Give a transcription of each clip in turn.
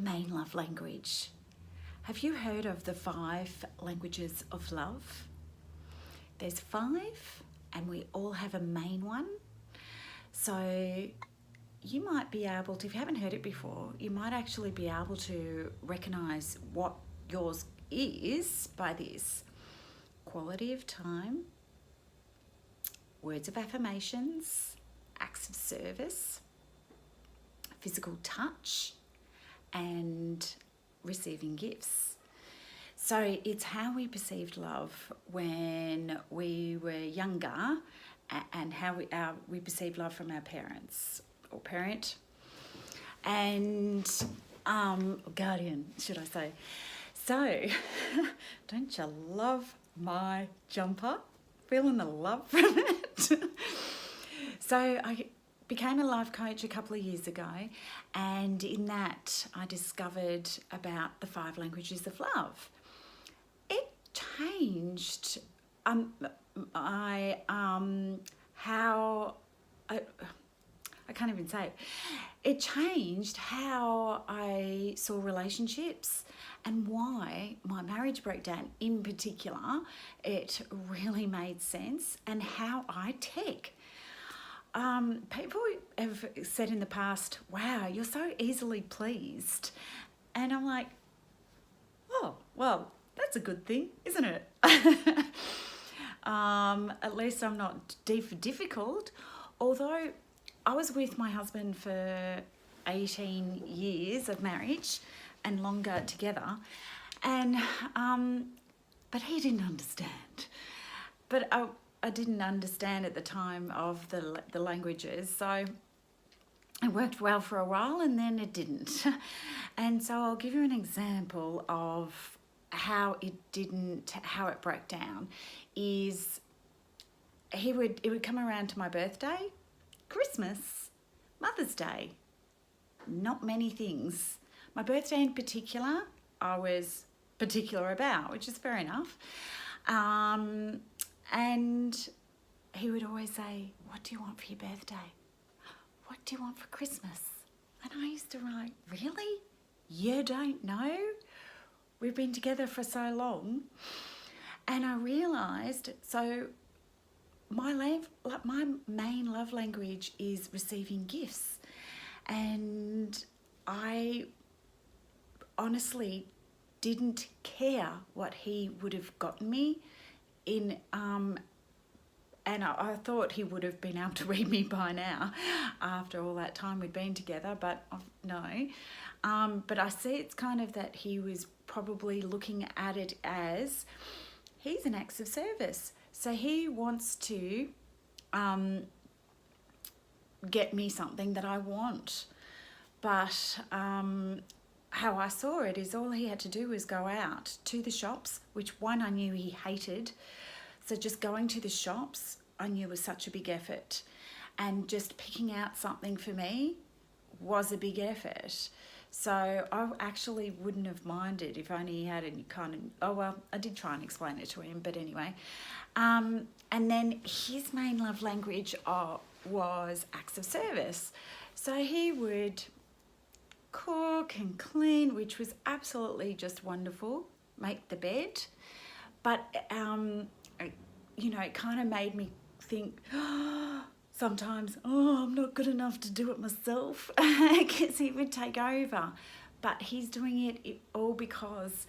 main love language. Have you heard of the 5 languages of love? There's 5 and we all have a main one. So you might be able to, if you haven't heard it before, you might actually be able to recognize what yours is by this: quality of time, words of affirmations, acts of service, physical touch, and receiving gifts. So it's how we perceived love when we were younger, and how we perceived love from our parents or parent and guardian, should I say. So don't you love my jumper? Feeling the love from it? So I became a life coach a couple of years ago, and in that I discovered about the 5 languages of love. It changed I can't even say it. It changed how I saw relationships and why my marriage broke down in particular. It really made sense, and how I tick. People have said in the past, wow, you're so easily pleased. And I'm like, oh, well, that's a good thing, isn't it? At least I'm not difficult. Although I was with my husband for 18 years of marriage and longer together, and but he didn't understand. But I didn't understand at the time of the languages, so it worked well for a while and then it didn't. And so I'll give you an example of how it broke down. Is it would come around to my birthday, Christmas, Mother's Day, not many things. My birthday in particular, I was particular about, which is fair enough. And he would always say, what do you want for your birthday? What do you want for Christmas? And I used to write, really? You don't know? We've been together for so long. And I realised, so my main love language is receiving gifts. And I honestly didn't care what he would have gotten me in, and I thought he would have been able to read me by now after all that time we'd been together, but no. But I see it's kind of that he was probably looking at it as he's an acts of service. So he wants to get me something that I want. But how I saw it is all he had to do was go out to the shops, which one I knew he hated. So just going to the shops I knew was such a big effort. And just picking out something for me was a big effort. So I actually wouldn't have minded if only he had any kind of, oh well, I did try and explain it to him, but anyway. And then his main love language was acts of service. So he would cook and clean, which was absolutely just wonderful, make the bed. But, you know, it kind of made me think, sometimes, I'm not good enough to do it myself, because he would take over. But he's doing it all because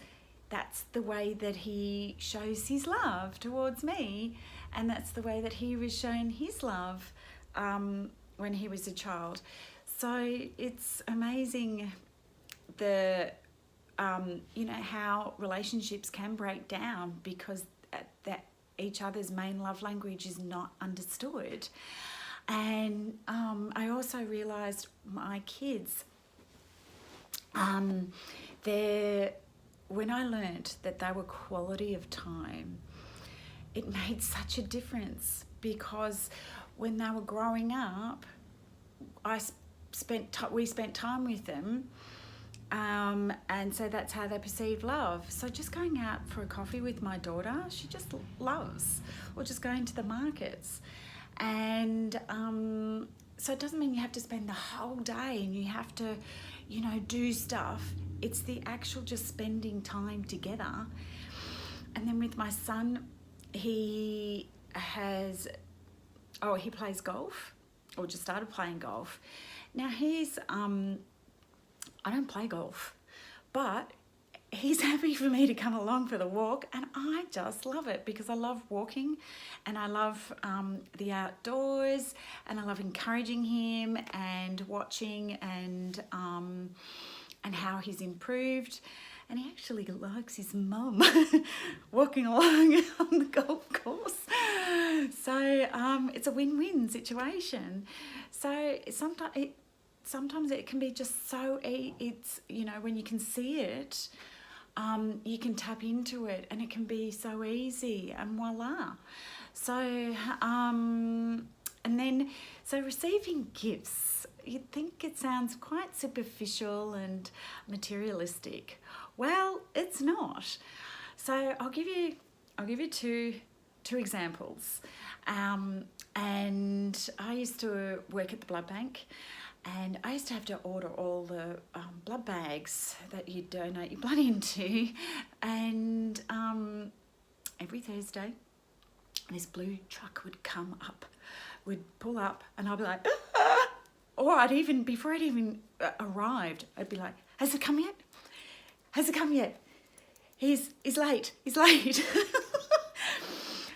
that's the way that he shows his love towards me, and that's the way that he was shown his love when he was a child. So it's amazing you know, how relationships can break down because that each other's main love language is not understood. And I also realised my kids, when I learnt that they were quality of time, it made such a difference, because when they were growing up, we spent time with them, and so that's how they perceive love. So just going out for a coffee with my daughter, she just loves, or just going to the markets. And so it doesn't mean you have to spend the whole day and you have to, you know, do stuff. it's the actual just spending time together. And then with my son, he plays golf, or just started playing golf. Now I don't play golf, but he's happy for me to come along for the walk, and I just love it because I love walking, and I love the outdoors, and I love encouraging him and watching and how he's improved. And he actually likes his mum walking along on the golf course. So it's a win-win situation. So sometimes it can be just so, it's, when you can see it, you can tap into it, and it can be so easy, and voila. So, so receiving gifts, you'd think it sounds quite superficial and materialistic. Well, it's not. So I'll give you two examples. And I used to work at the blood bank, and I used to have to order all the blood bags that you donate your blood into. And every Thursday, this blue truck would pull up, and I'd be like, ah! Or before it even arrived, I'd be like, has it come yet? Has it come yet? He's late. He's late.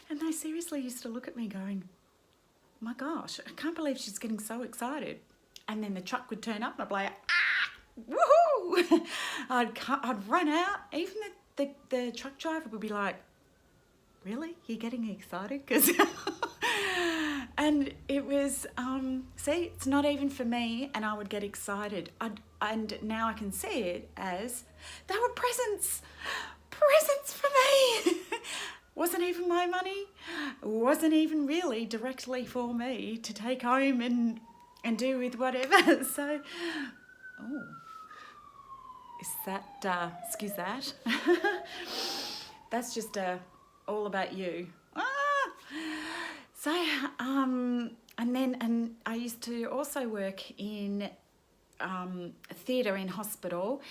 And they seriously used to look at me going, my gosh, I can't believe she's getting so excited. And then the truck would turn up, and I'd be like, woohoo! I'd run out. Even the truck driver would be like, really? You're getting excited? Because and it was, it's not even for me, and I would get excited. And now I can see it as they were presents for me. Wasn't even my money. Wasn't even really directly for me to take home and do with whatever. So, is that, excuse that. That's just all about you. So, and I used to also work in theatre in hospital,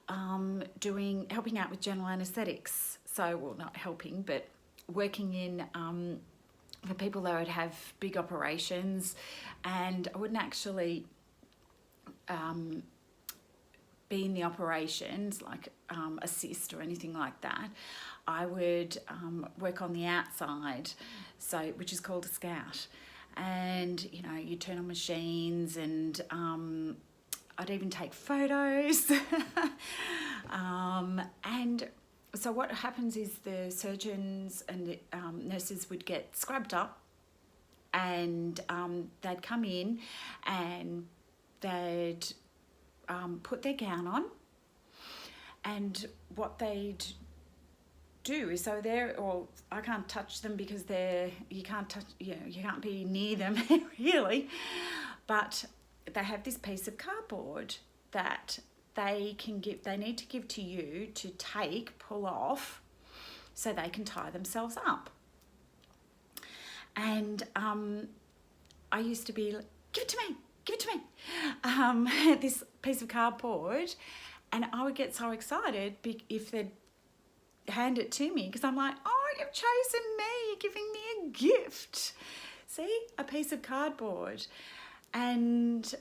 helping out with general anaesthetics. So, well, not helping, but working in for people that would have big operations, and I wouldn't actually be in the operations, like assist or anything like that. I would work on the outside, which is called a scout. And, you turn on machines, and I'd even take photos. And so what happens is the surgeons and nurses would get scrubbed up, and they'd come in, and they'd put their gown on, and what they'd do is, I can't touch them because you can't be near them really, but they have this piece of cardboard that they need to give to you to pull off, so they can tie themselves up. And I used to be like, give it to me, this piece of cardboard, and I would get so excited if they'd hand it to me, because I'm like, oh, you've chosen me, you're giving me a gift. See, a piece of cardboard. And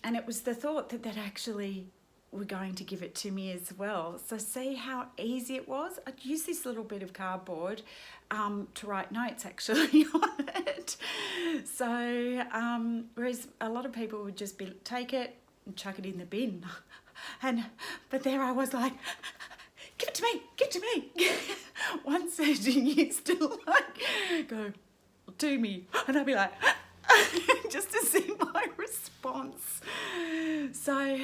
it was the thought that actually were going to give it to me as well. So see how easy it was? I'd use this little bit of cardboard to write notes actually on it. So whereas a lot of people would just take it and chuck it in the bin. But there I was like, give it to me. One surgeon used to go to me, and I'd be like, just to see my response. So,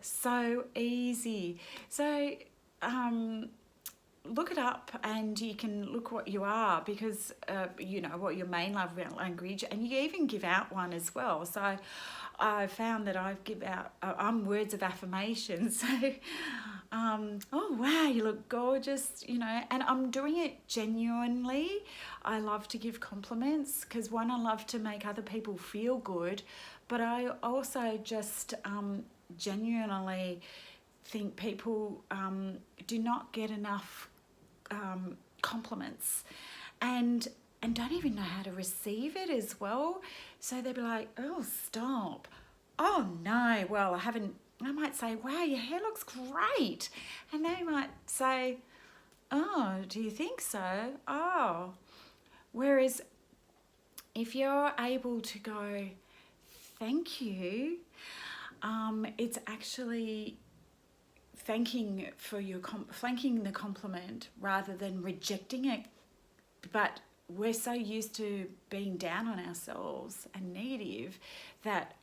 so easy. So, look it up, and you can look what you are, because what your main love language, and you even give out one as well. So I found that I'm words of affirmation. So, oh wow, you look gorgeous, and I'm doing it genuinely. I love to give compliments, because I love to make other people feel good, but I also just genuinely think people do not get enough compliments, and don't even know how to receive it as well. So they'd be like, oh, stop. Oh, no, well, I might say, wow, your hair looks great. And they might say, oh, do you think so? Oh. Whereas if you're able to go, thank you, it's actually thanking the compliment rather than rejecting it. But we're so used to being down on ourselves and negative that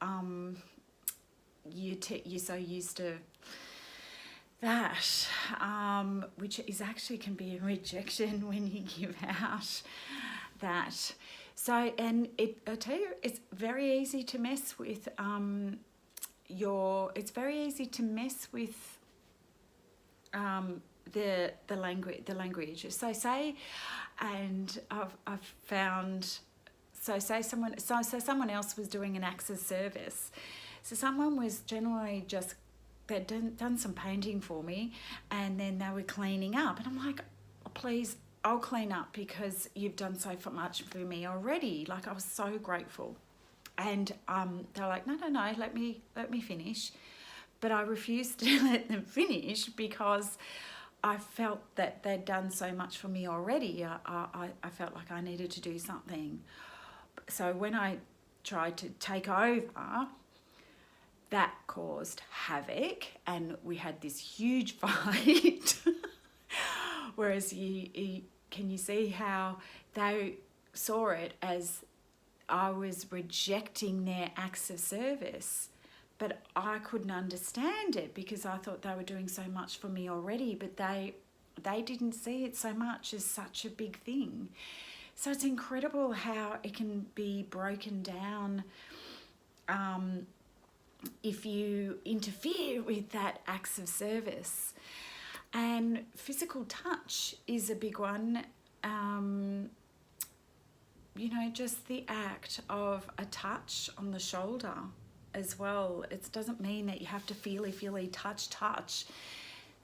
you're so used to that, which is actually can be a rejection when you give out that. So, and I tell you, it's very easy to mess with it's very easy to mess with the language. So say, and I've found, so say someone else was doing an acts of service. So someone was generally just, they'd done some painting for me, and then they were cleaning up, and I'm like, oh, please, I'll clean up because you've done so much for me already. Like, I was so grateful. And they're like, no, let me finish. But I refused to let them finish because I felt that they'd done so much for me already. I felt like I needed to do something. So when I tried to take over, that caused havoc, and we had this huge fight. Whereas can you see how they saw it as I was rejecting their acts of service? But I couldn't understand it because I thought they were doing so much for me already, but they didn't see it so much as such a big thing. So it's incredible how it can be broken down if you interfere with that acts of service. And physical touch is a big one. Just the act of a touch on the shoulder as well. It doesn't mean that you have to feely touch.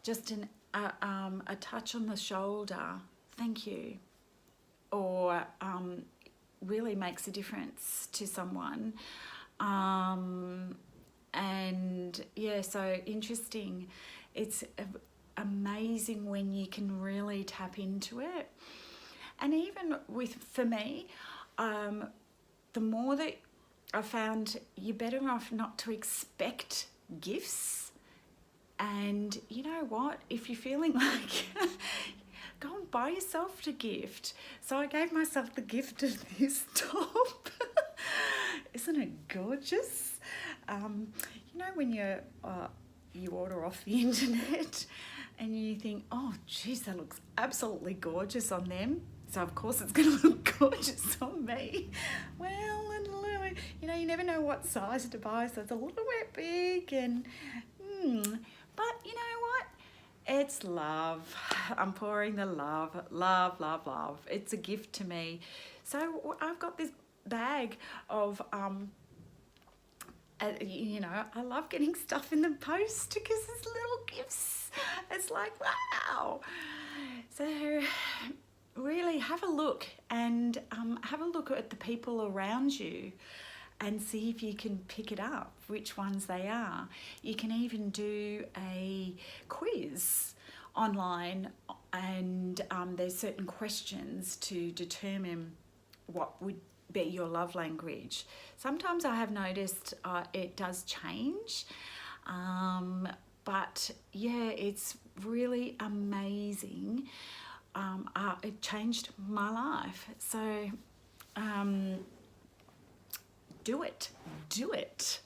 Just a touch on the shoulder, thank you, or really makes a difference to someone. And yeah, so interesting. It's amazing when you can really tap into it. And even for me, the more that I found, you're better off not to expect gifts. And you know what? If you're feeling like, go and buy yourself a gift. So I gave myself the gift of this top. Isn't it gorgeous? When you order off the internet and you think, oh, geez, that looks absolutely gorgeous on them. So, of course, it's going to look gorgeous on me. Well, you never know what size to buy, so it's a little bit big. And but you know what? It's love. I'm pouring the love. It's a gift to me. So I've got this bag of, I love getting stuff in the post because it's little gifts. It's like, wow. So really have a look, and have a look at the people around you and see if you can pick it up, which ones they are. You can even do a quiz online, and there's certain questions to determine what would be your love language. Sometimes I have noticed it does change, but yeah, it's really amazing. It changed my life. So do it.